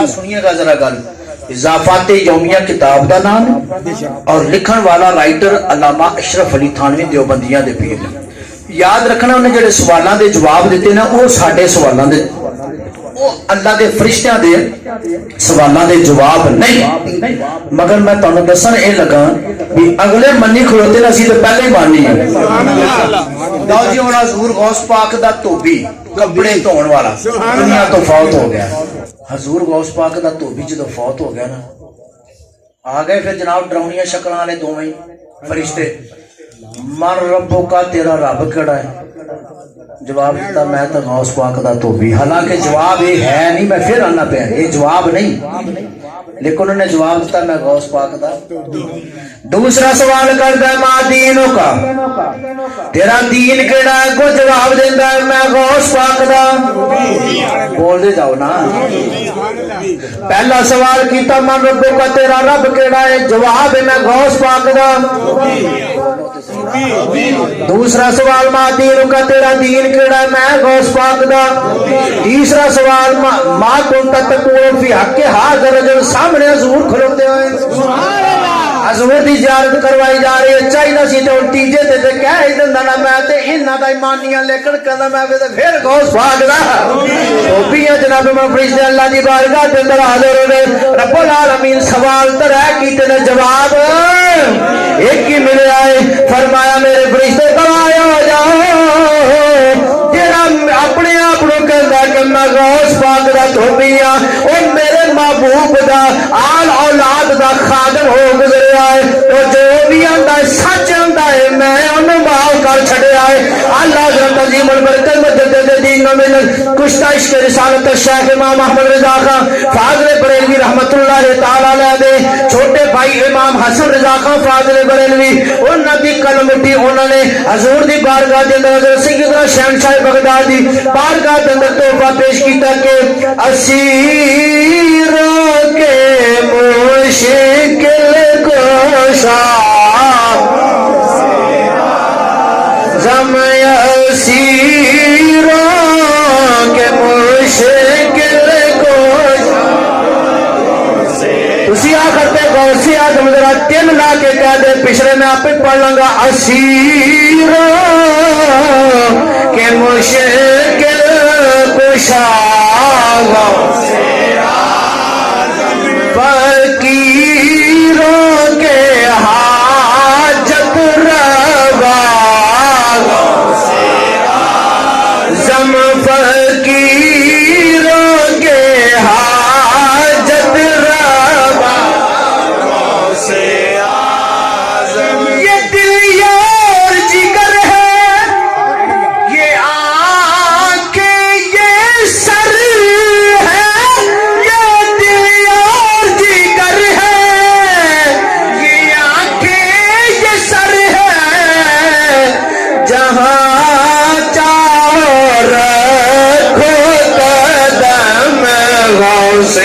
سنیے گا ذرا گل اضافات یومیہ کتاب دا نام اور لکھن والا رائٹر علامہ اشرف علی تھانوی دیوبندیاں دے پیر یاد رکھنا انہیں جڑے سوالاں دے جواب دیتے نا وہ ساڈے سوالاں دے وہ اللہ دے فرشتیاں دے سوالاں دے جواب نہیں مگر میں تانوں دسن اے لگا بھی اگلے منی کھلوتے نا اسی تے پہلے ہی مانی ہے داؤ جی ہن حضور غوث پاک دا توبی کپڑے دھون والا دنیا تو فوت ہو گیا حضور غوث پاک دا توبی جدو فوت ہو گیا نا آ گئے پھر جناب ڈراؤنیاں شکلاں والے دوویں فرشتے من ربو کا تیرا رب کیڑا ہے جواب دیتا میں تو غوث پاک دا توبی حالانکہ جواب یہ ہے نہیں میں پھر آنا پیا یہ جواب نہیں لیکن انہوں نے جواب دیتا میں غوث پاک دا دوسرا سوال کرتا ہے ماں دینوں کا تیرا دین کیڑا ہے کو جواب دیتا ہے میں غوث پاک دا بول دے جاؤ نا پہلا سوال کیتا من ربو کا تیرا رب کیڑا ہے جواب ہے میں غوث پاک دا دوسرا سوال ماں دینوں کا تیرا دین کیڑا ہے میں غوث پاک دا تیسرا سوال ماں کنتا تقول فی حق حاضر رجل سامنے حضور کھلوتے ہوئے حضور دی زیارت کروائی جا رہی ہے چاہیے سی تو تیجے تے تے کہہ ہی دندا نا میں تے انہاں دا ایمانیاں لیکن کہندا میں پھر غوث پاک دا او بھی جناب میں فرشتے اللہ دی بارگاہ دے اندر حاضر ہوئے رب العالمین سوال ترے کیتے نے جواب ایک ہی ملے آئے فرمایا میرے فرشتے کروایا جاؤ تیرا اپنے آپ کو کہندا کہ میں غوث پاک دا دھوبی ہاں او میرے محبوب دا آل اولاد دا خادم ہو گزرے آئے تو جو بھی آندا ہے سچ آندا ہے میں انہوں معاف کر چھڑے آئے اللہ حضرت عظیم البرکت مجد دین نمین کشتہ عشق رسالت شیخ امام احمد رضا خان فاضل بریلوی رحمت اللہ تعالیٰ علیہ دے چھوٹے بھائی امام حسن رضا خان فاضل بریلوی انہوں دی قلم اٹھی انہوں نے حضور دی بارگاہ دے اندر حضرت سیدنا شہنشاہ بغدادی بارگاہ دے اندر تحفہ پیش کیتا کہ اسیروں کے مشکل کشا زم اسیروں کے مشکل کشا اسی آخر پہ غوثی آدم ذرا تین لا کے کہہ دے پچھلے میں آپ پڑھ لوں گا اسیروں کے مشکل کشا فقیروں کے حاجت روا زم فقیروں کے حاجت روا یہ دل یار جگر ہے یہ آنکھیں یہ سر ہے یہ دل یار جگر ہے یہ آنکھیں یہ سر ہے جہاں چاہو رکھو قدم غوث